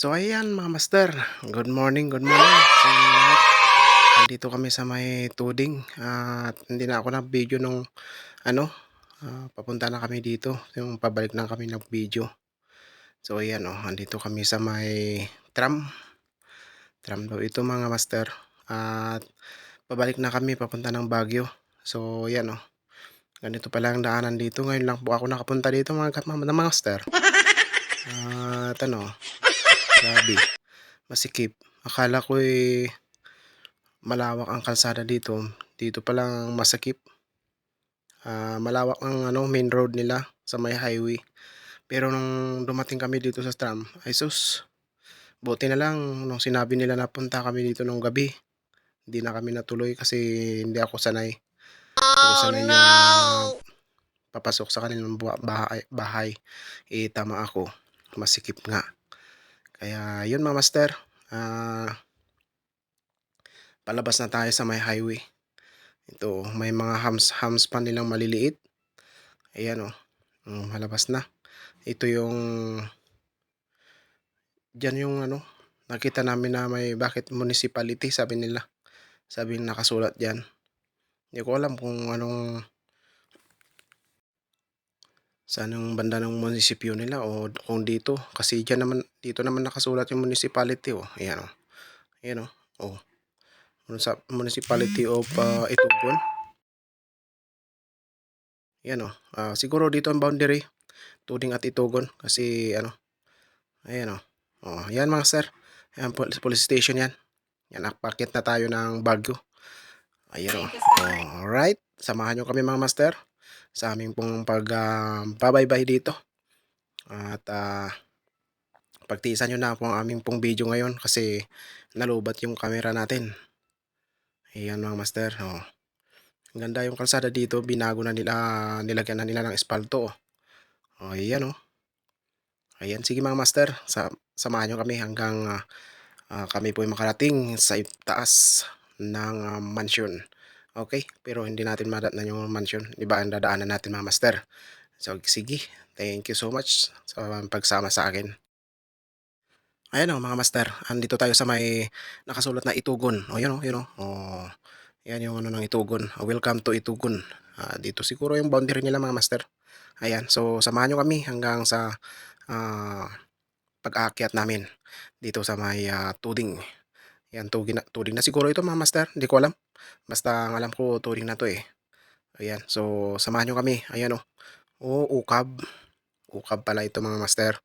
So ayan mga master, good morning sa inyo lahat. Nandito kami sa may tuding at hindi na ako nag-video nung ano, papunta na kami dito, yung pabalik na kami nag-video. So ayan andito kami sa may tram, tram daw ito mga master. At pabalik na kami papunta ng Baguio. So ayan ganito pala ang daanan dito. Ngayon lang po ako nakapunta dito mga master. At grabe, masikip. Akala ko malawak ang kalsada dito. Dito palang masakip. Malawak ang main road nila sa may highway. Pero nung dumating kami dito sa tram, ay sus, buti na lang nung sinabi nila na punta kami dito nung gabi. Hindi na kami natuloy kasi hindi ako sanay. Hindi ko sanay yung papasok sa kanilang bahay. Tama ako. Masikip nga. Kaya yun mga master. Palabas na tayo sa may highway. Ito, may mga hams pa nilang maliliit. Ayan malabas na. Ito yung diyan yung nakita namin na may bakit municipality sabi nila. Sabi yung nakasulat diyan. Hindi ko alam kung saan yung banda ng munisipyo nila o kung dito kasi dito naman nakasulat yung municipality Ayan Ayan sa municipality of Itugon. Ayan siguro dito ang boundary Tuding at Itugon kasi ayan yan mga sir. Ayan police station yan. Yan akpakyat na tayo ng Baguio. Ayan alright. Samahan nyo kami mga master sa aming pong babaybay dito. At pagtiisan nyo na po ang aming pong video ngayon kasi nalubat yung camera natin. Ayan mga master. Ang ganda yung kalsada dito. Binago na nila, nilagyan na nila ng espalto. Ayan Ayan, sige mga master. Samahan nyo kami hanggang kami po ay makarating sa taas ng mansion. Okay, pero hindi natin madatnan yung mansion. Diba ang dadaanan natin mga master. So sige, thank you so much sa pagsama sa akin. Ayan mga master, andito tayo sa may nakasulat na Itugon. Yun yan yung ng Itugon. Welcome to Itugon. Dito siguro yung boundary nila mga master. Ayan, so samahan nyo kami hanggang sa pag-aakyat namin dito sa may tuding. Yan, tuding na siguro ito mga master. Hindi ko alam. Basta ang alam ko tuding na to Ayan, so samahan nyo kami. Ayan ukab. Ukab pala ito mga master.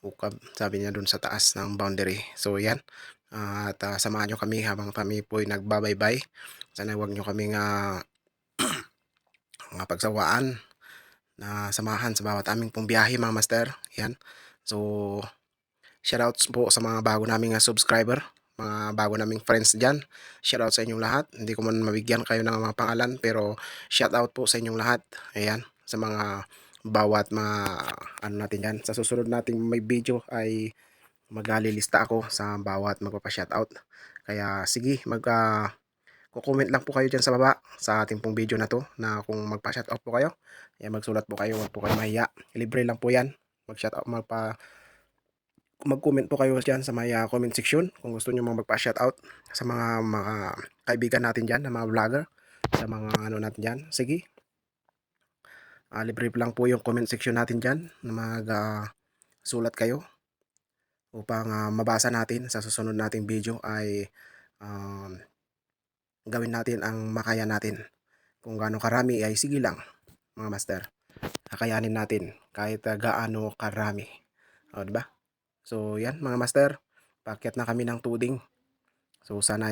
Ukab, sabi niya dun sa taas ng boundary. So yan. At samahan nyo kami habang kami po ay nagbabaybay. Sana huwag nyo kaming pagsawaan na samahan sa bawat aming pong biyahe mga master. Yan. So shoutouts po sa mga bago naming subscriber, mga bago naming friends dyan. Shoutout sa inyong lahat. Hindi ko man mabigyan kayo ng mga pangalan pero shoutout po sa inyong lahat. Ayan, sa mga bawat mga natin dyan. Sa susunod nating may video ay maglilista ako sa bawat magpapa-shoutout. Kaya sige, comment lang po kayo dyan sa baba sa ating pong video na to na kung magpa-shoutout po kayo. Ayan, magsulat po kayo, huwag po kayo mahiya. Libre lang po yan. Mag-shoutout, mag-comment po kayo dyan sa may comment section kung gusto nyo magpa-shoutout sa mga kaibigan natin dyan, na mga vlogger, sa mga natin dyan. Sige, libre lang po yung comment section natin dyan na sulat kayo upang mabasa natin sa susunod nating video ay gawin natin ang makaya natin. Kung gaano karami ay sige lang mga master, kakayanin natin kahit gaano karami. Diba? So yan mga master, paakyat na kami ng tuding. So sana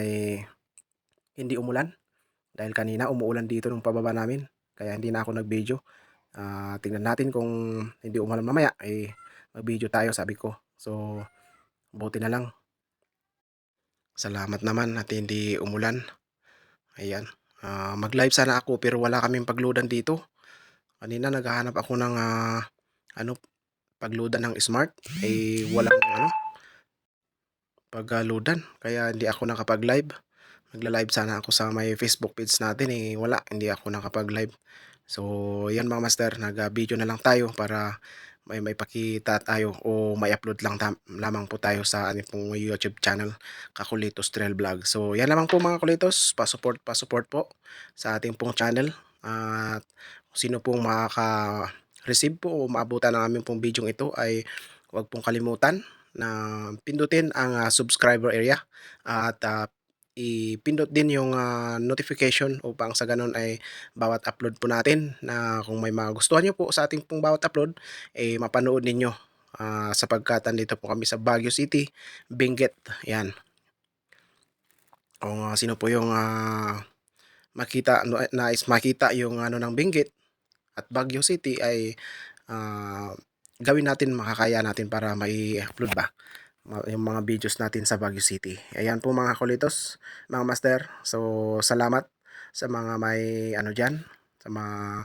hindi umulan dahil kanina umuulan dito nung pababa namin, kaya hindi na ako nag-video. Tingnan natin kung hindi umulan mamaya ay mag-video tayo sabi ko. So buti na lang, salamat naman at hindi umulan. Ayan, mag-live sana ako pero wala kaming pagloadan dito. Kanina naghahanap ako ng pagloadan ng smart walang pagloadan, kaya hindi ako nakapag-live. Magla-live sana ako sa may Facebook page natin wala, hindi ako nakapag-live. So yan mga master, nag-video na lang tayo para may pakita tayo o may upload lang lamang po tayo sa ating pong YouTube channel, Kakulitos Trail Vlog. So yan lamang po mga kulitos, pa-support po sa ating pong channel. At kung sino pong makaka-receive po o maabutan ng aming pong video ito ay huwag pong kalimutan na pindutin ang subscriber area at ipindot din yung notification upang sa ganun ay bawat upload po natin na kung may magustuhan nyo po sa ating pong bawat upload mapanood ninyo, sapagkat andito po kami sa Baguio City, Benguet. Yan. Kung sino po yung nais makita yung ng Benguet at Baguio City ay gawin natin, makakaya natin para mai-upload ba yung mga videos natin sa Baguio City. Ayan po mga kulitos, mga master. So salamat sa mga may dyan, sa mga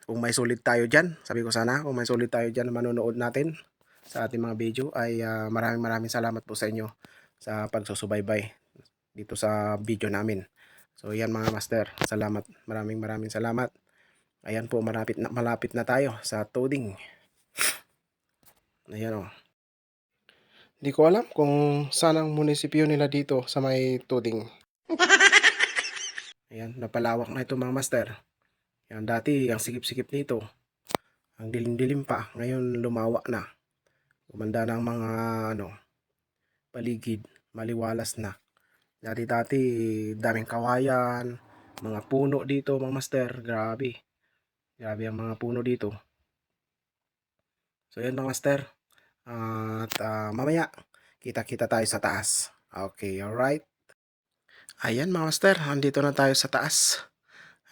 kung may sulit tayo dyan. Sabi ko sana kung may sulit tayo dyan na manonood natin sa ating mga video ay maraming salamat po sa inyo sa pagsusubaybay dito sa video namin. So yan mga master, salamat, maraming salamat. Ayan po, malapit na tayo sa Tuding. Ayan o. Di ko alam kung saan ang munisipyo nila dito sa may Tuding. Ayan, napalawak na ito mga master. Yan, dati ang sikip-sikip nito, ang dilim-dilim pa, ngayon lumawa na. Gumanda ng mga paligid, maliwalas na. Dati-dati daming kawayan, mga puno dito mga master, grabe. Grabe ang mga puno dito. So yan mga master. At mamaya, kita-kita tayo sa taas. Okay, alright. Ayan mga master, andito na tayo sa taas.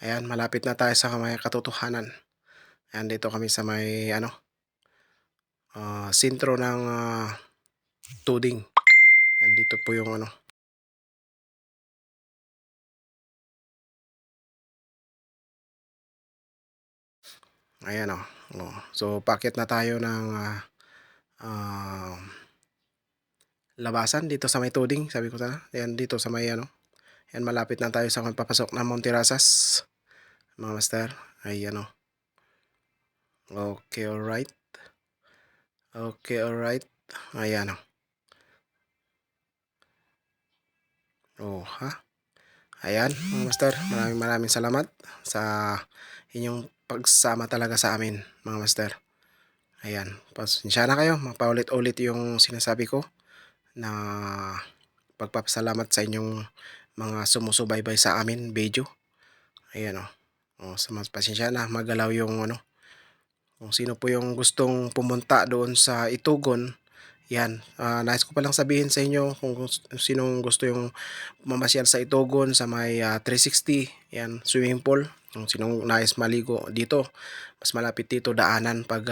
Ayan, malapit na tayo sa may katotohanan. Ayan, dito kami sa may sentro ng Tuding. Ayan, dito po yung ayan o. So, paakit na tayo ng labasan dito sa may Tuding. Sabi ko sana, ayan dito sa may ayan, malapit na tayo sa papasok ng Monterasas. Mga master, ayan o. Okay, alright. Okay, alright. Ayan o. Oh, ha? Ayan, mga master, maraming salamat sa inyong pagsama talaga sa amin, mga master. Ayan, pasensya na kayo, mapaulit-ulit yung sinasabi ko na pagpapasalamat sa inyong mga sumusubaybay sa amin video. Ayan o. Pasensya na, magalaw yung kung sino po yung gustong pumunta doon sa Itugon. Yan, nais ko palang sabihin sa inyo kung sinong gusto yung mamasyal sa Itugon sa may 360, yan, swimming pool. Kung sinong nais maligo dito, mas malapit dito daanan pag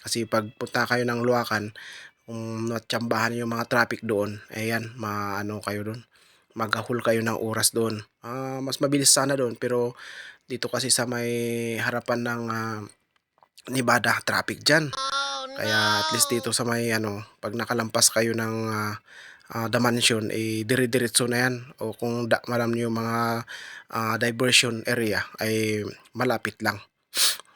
kasi pag punta kayo ng Luacan, kung natsambahan yung mga traffic doon, ayan, kayo doon, maghahul kayo ng oras doon. Mas mabilis sana doon, pero dito kasi sa may harapan ng Nevada, traffic dyan. Kaya at least dito sa may pag nakalampas kayo ng The Mansion, dire-diretso na yan. O kung malam nyo yung mga diversion area ay malapit lang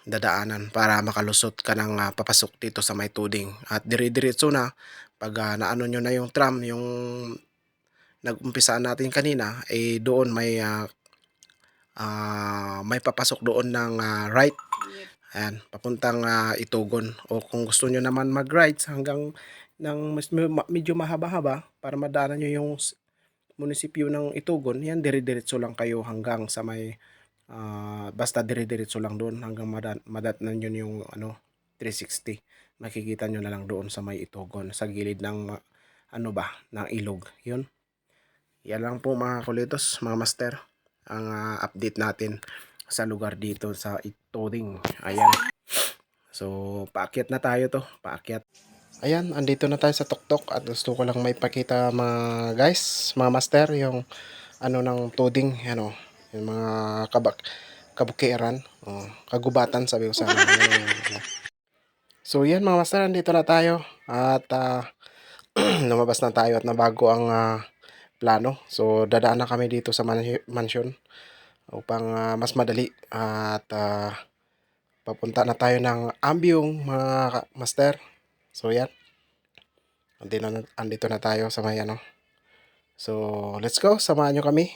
dadaanan para makalusot ka ng papasok dito sa may Tuding. At dire-diretso na pag naano nyo na yung tram, yung nag-umpisaan natin kanina, doon may papasok doon ng right. Ayan, papuntang Itugon. O kung gusto nyo naman mag-rides hanggang medyo mahaba-haba para madaanan nyo yung munisipyo ng Itugon, yan, dire-diretso lang kayo hanggang sa may basta dire-diretso lang doon hanggang madatnan nyo yung 360. Makikita nyo na lang doon sa may Itugon, sa gilid ng ng ilog. Yun. Yan lang po mga kulitos, mga master, ang update natin sa lugar dito sa Tuding. Ayan. So, paakyat na tayo to. Paakyat. Ayan, andito na tayo sa tuktok at gusto ko lang may pakita mga guys, mga master, yung ng Tuding, yung mga kabukiran, kagubatan sabi ko sana. So, yan mga master, andito na tayo at lumabas na tayo at nabago ang plano. So, dadaan na kami dito sa mansion upang mas madali at Papunta na tayo ng Ambyong mga master. So yan, andito na tayo sa may ano. So let's go, samahan nyo kami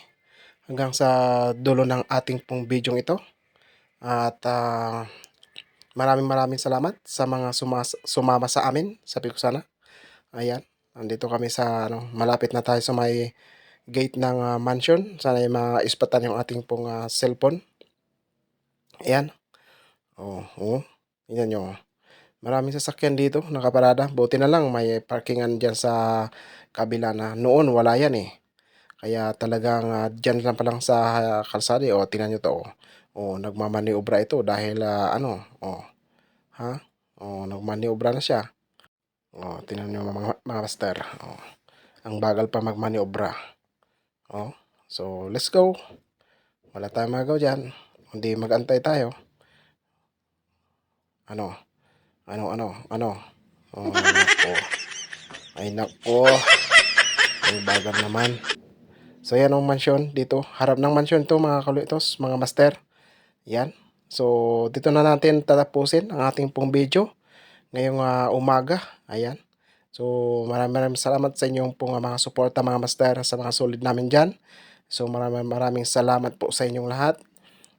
hanggang sa dulo ng ating pong video ito. At maraming salamat sa mga sumama sa amin. Sabi ko sana. Ayan, andito kami sa ano, malapit na tayo sa may gate ng mansion. Sana ay maispatan yung ating pong cellphone. Ayan. Oh, oh. Tingnan nyo. Maraming sasakyan dito nakaparada. Buti na lang may parkingan diyan sa kabila na noon wala yan eh. Kaya talagang diyan lang pa lang sa kalsada eh. Oh, tingnan niyo to. Oh, oh nagmamaniobra ito dahil ano, oh. Ha? Oh, nagmaniobra na siya. Oh, tingnan niyo mga master. Oh, ang bagal pa magmaniobra. Oh. So, let's go. Wala tayong magagawa diyan. Hindi magantay tayo. Ano? Ano? Oh, nako. Ay nako. Ang bagal naman. So yan ang mansion dito. Harap ng mansion to mga kaluitos, mga master. Yan. So dito na natin tatapusin ang ating pong video ngayong umaga. Ayan. So maraming salamat sa inyong pong mga suporta mga master sa mga solid namin dyan. So maraming salamat po sa inyong lahat.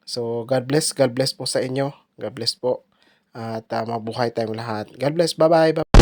So God bless po sa inyo. God bless po. At mabuhay tayong lahat. God bless. Bye-bye.